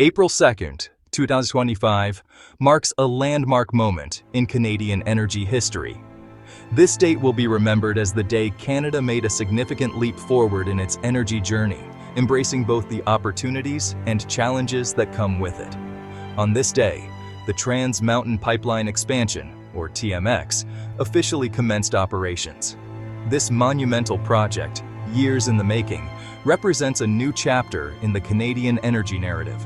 April 2nd, 2025 marks a landmark moment in Canadian energy history. This date will be remembered as the day Canada made a significant leap forward in its energy journey, embracing both the opportunities and challenges that come with it. On this day, the Trans Mountain Pipeline Expansion, or TMX, officially commenced operations. This monumental project, years in the making, represents a new chapter in the Canadian energy narrative.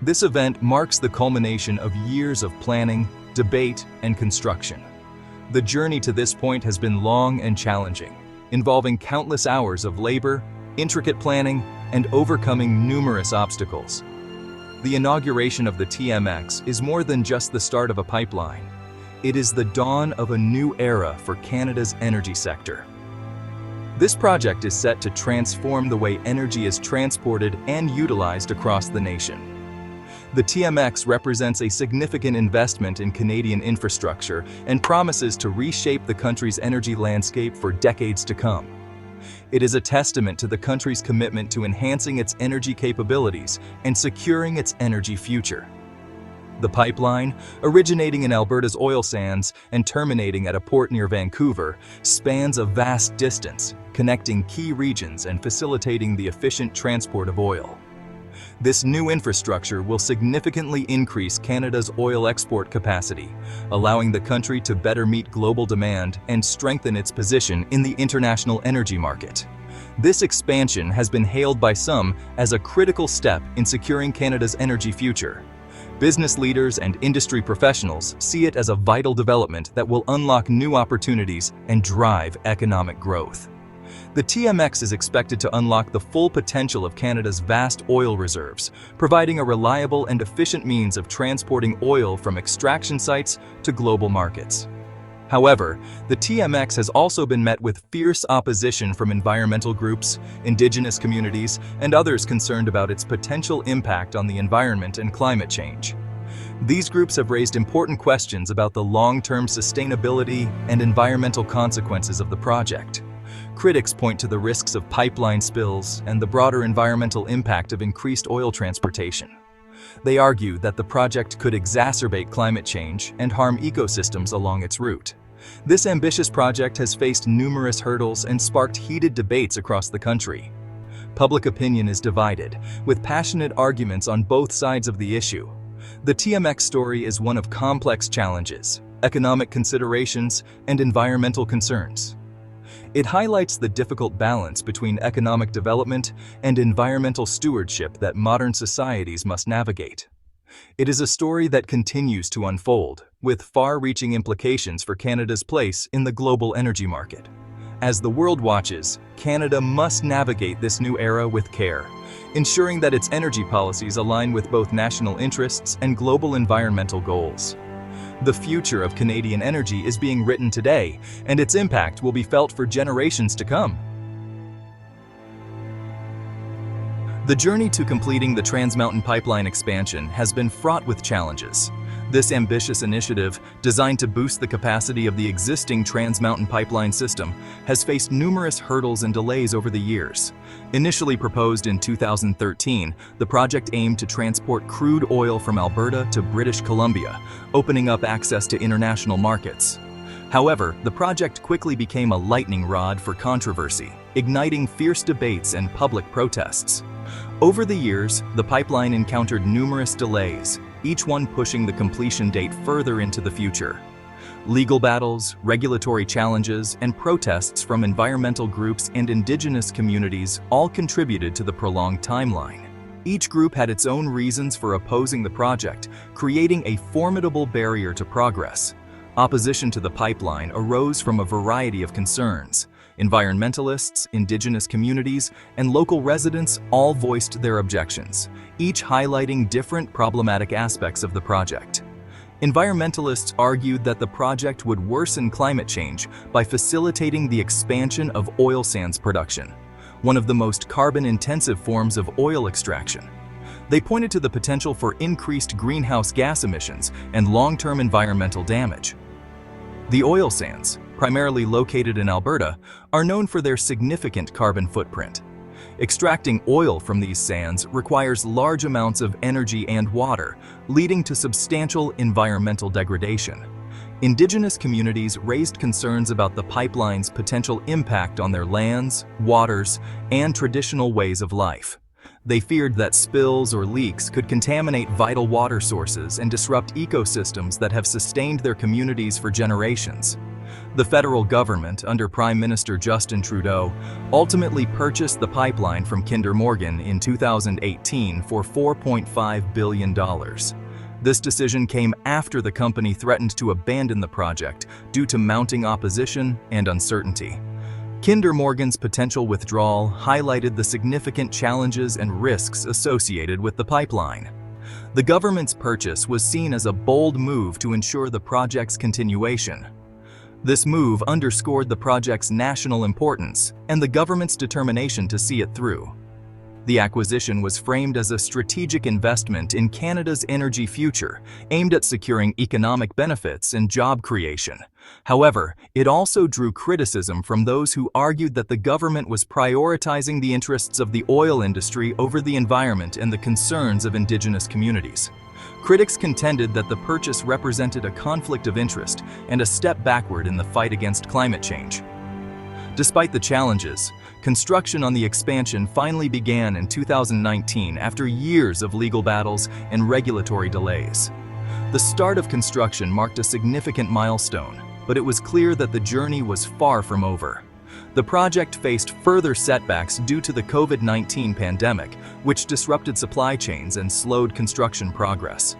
This event marks the culmination of years of planning, debate, and construction. The journey to this point has been long and challenging, involving countless hours of labor, intricate planning, and overcoming numerous obstacles. The inauguration of the TMX is more than just the start of a pipeline. It is the dawn of a new era for Canada's energy sector. This project is set to transform the way energy is transported and utilized across the nation. The TMX represents a significant investment in Canadian infrastructure and promises to reshape the country's energy landscape for decades to come. It is a testament to the country's commitment to enhancing its energy capabilities and securing its energy future. The pipeline, originating in Alberta's oil sands and terminating at a port near Vancouver, spans a vast distance, connecting key regions and facilitating the efficient transport of oil. This new infrastructure will significantly increase Canada's oil export capacity, allowing the country to better meet global demand and strengthen its position in the international energy market. This expansion has been hailed by some as a critical step in securing Canada's energy future. Business leaders and industry professionals see it as a vital development that will unlock new opportunities and drive economic growth. The TMX is expected to unlock the full potential of Canada's vast oil reserves, providing a reliable and efficient means of transporting oil from extraction sites to global markets. However, the TMX has also been met with fierce opposition from environmental groups, Indigenous communities, and others concerned about its potential impact on the environment and climate change. These groups have raised important questions about the long-term sustainability and environmental consequences of the project. Critics point to the risks of pipeline spills and the broader environmental impact of increased oil transportation. They argue that the project could exacerbate climate change and harm ecosystems along its route. This ambitious project has faced numerous hurdles and sparked heated debates across the country. Public opinion is divided, with passionate arguments on both sides of the issue. The TMX story is one of complex challenges, economic considerations, and environmental concerns. It highlights the difficult balance between economic development and environmental stewardship that modern societies must navigate. It is a story that continues to unfold, with far-reaching implications for Canada's place in the global energy market. As the world watches, Canada must navigate this new era with care, ensuring that its energy policies align with both national interests and global environmental goals. The future of Canadian energy is being written today, and its impact will be felt for generations to come. The journey to completing the Trans Mountain Pipeline expansion has been fraught with challenges. This ambitious initiative, designed to boost the capacity of the existing Trans Mountain Pipeline system, has faced numerous hurdles and delays over the years. Initially proposed in 2013, the project aimed to transport crude oil from Alberta to British Columbia, opening up access to international markets. However, the project quickly became a lightning rod for controversy, igniting fierce debates and public protests. Over the years, the pipeline encountered numerous delays, each one pushing the completion date further into the future. Legal battles, regulatory challenges, and protests from environmental groups and Indigenous communities all contributed to the prolonged timeline. Each group had its own reasons for opposing the project, creating a formidable barrier to progress. Opposition to the pipeline arose from a variety of concerns. Environmentalists, Indigenous communities, and local residents all voiced their objections, each highlighting different problematic aspects of the project. Environmentalists argued that the project would worsen climate change by facilitating the expansion of oil sands production, one of the most carbon-intensive forms of oil extraction. They pointed to the potential for increased greenhouse gas emissions and long-term environmental damage. The oil sands, primarily located in Alberta, are known for their significant carbon footprint. Extracting oil from these sands requires large amounts of energy and water, leading to substantial environmental degradation. Indigenous communities raised concerns about the pipeline's potential impact on their lands, waters, and traditional ways of life. They feared that spills or leaks could contaminate vital water sources and disrupt ecosystems that have sustained their communities for generations. The federal government, under Prime Minister Justin Trudeau, ultimately purchased the pipeline from Kinder Morgan in 2018 for $4.5 billion. This decision came after the company threatened to abandon the project due to mounting opposition and uncertainty. Kinder Morgan's potential withdrawal highlighted the significant challenges and risks associated with the pipeline. The government's purchase was seen as a bold move to ensure the project's continuation. This move underscored the project's national importance and the government's determination to see it through. The acquisition was framed as a strategic investment in Canada's energy future, aimed at securing economic benefits and job creation. However, it also drew criticism from those who argued that the government was prioritizing the interests of the oil industry over the environment and the concerns of Indigenous communities. Critics contended that the purchase represented a conflict of interest and a step backward in the fight against climate change. Despite the challenges, construction on the expansion finally began in 2019 after years of legal battles and regulatory delays. The start of construction marked a significant milestone, but it was clear that the journey was far from over. The project faced further setbacks due to the COVID-19 pandemic, which disrupted supply chains and slowed construction progress.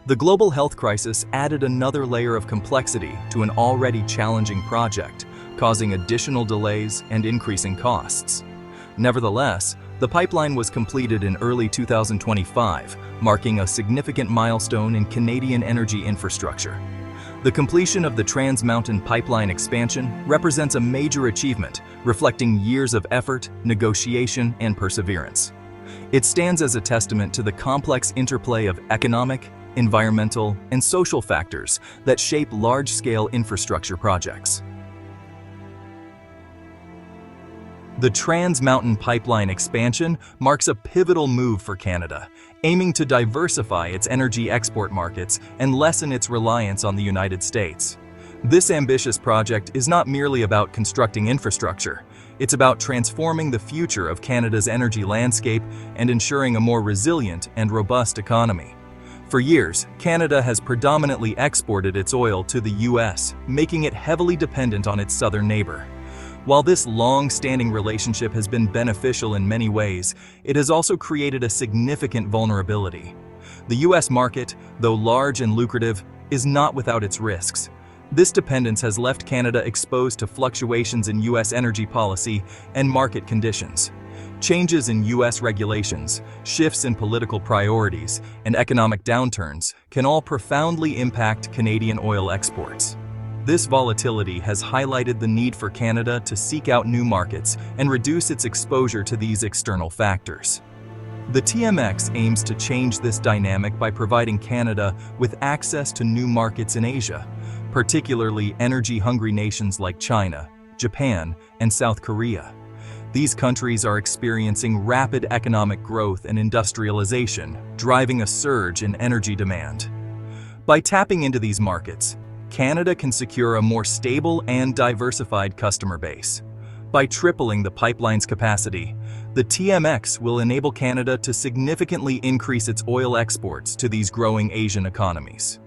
The global health crisis added another layer of complexity to an already challenging project, causing additional delays and increasing costs. Nevertheless, the pipeline was completed in early 2025, marking a significant milestone in Canadian energy infrastructure. The completion of the Trans Mountain Pipeline expansion represents a major achievement, reflecting years of effort, negotiation, and perseverance. It stands as a testament to the complex interplay of economic, environmental, and social factors that shape large-scale infrastructure projects. The Trans Mountain Pipeline expansion marks a pivotal move for Canada, aiming to diversify its energy export markets and lessen its reliance on the United States. This ambitious project is not merely about constructing infrastructure, it's about transforming the future of Canada's energy landscape and ensuring a more resilient and robust economy. For years, Canada has predominantly exported its oil to the US, making it heavily dependent on its southern neighbor. While this long-standing relationship has been beneficial in many ways, it has also created a significant vulnerability. The US market, though large and lucrative, is not without its risks. This dependence has left Canada exposed to fluctuations in US energy policy and market conditions. Changes in US regulations, shifts in political priorities, and economic downturns can all profoundly impact Canadian oil exports. This volatility has highlighted the need for Canada to seek out new markets and reduce its exposure to these external factors. The TMX aims to change this dynamic by providing Canada with access to new markets in Asia, particularly energy-hungry nations like China, Japan, and South Korea. These countries are experiencing rapid economic growth and industrialization, driving a surge in energy demand. By tapping into these markets, Canada can secure a more stable and diversified customer base. By tripling the pipeline's capacity, the TMX will enable Canada to significantly increase its oil exports to these growing Asian economies.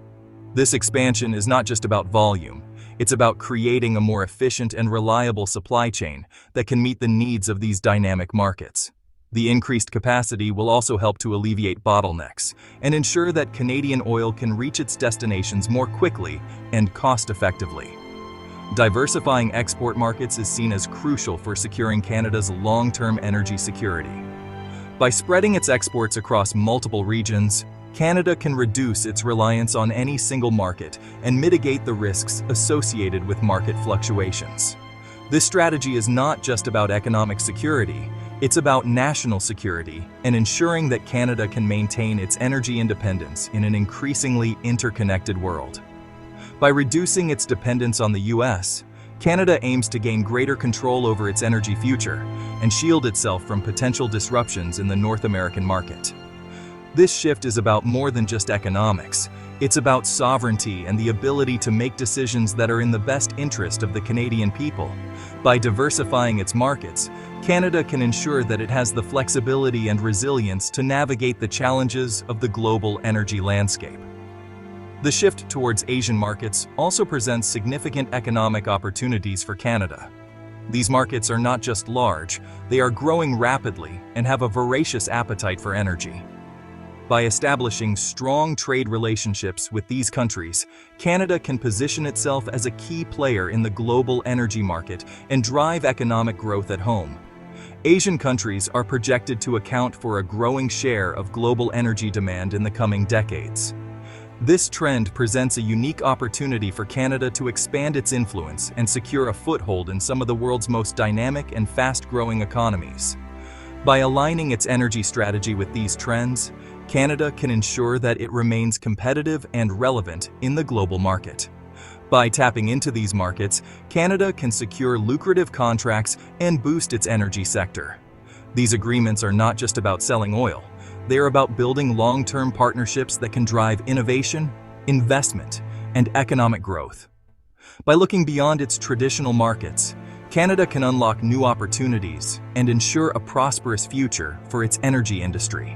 This expansion is not just about volume, it's about creating a more efficient and reliable supply chain that can meet the needs of these dynamic markets. The increased capacity will also help to alleviate bottlenecks and ensure that Canadian oil can reach its destinations more quickly and cost-effectively. Diversifying export markets is seen as crucial for securing Canada's long-term energy security. By spreading its exports across multiple regions, Canada can reduce its reliance on any single market and mitigate the risks associated with market fluctuations. This strategy is not just about economic security, it's about national security and ensuring that Canada can maintain its energy independence in an increasingly interconnected world. By reducing its dependence on the US, Canada aims to gain greater control over its energy future and shield itself from potential disruptions in the North American market. This shift is about more than just economics. It's about sovereignty and the ability to make decisions that are in the best interest of the Canadian people. By diversifying its markets, Canada can ensure that it has the flexibility and resilience to navigate the challenges of the global energy landscape. The shift towards Asian markets also presents significant economic opportunities for Canada. These markets are not just large, they are growing rapidly and have a voracious appetite for energy. By establishing strong trade relationships with these countries, Canada can position itself as a key player in the global energy market and drive economic growth at home. Asian countries are projected to account for a growing share of global energy demand in the coming decades. This trend presents a unique opportunity for Canada to expand its influence and secure a foothold in some of the world's most dynamic and fast-growing economies. By aligning its energy strategy with these trends, Canada can ensure that it remains competitive and relevant in the global market. By tapping into these markets, Canada can secure lucrative contracts and boost its energy sector. These agreements are not just about selling oil. They are about building long-term partnerships that can drive innovation, investment, and economic growth. By looking beyond its traditional markets, Canada can unlock new opportunities and ensure a prosperous future for its energy industry.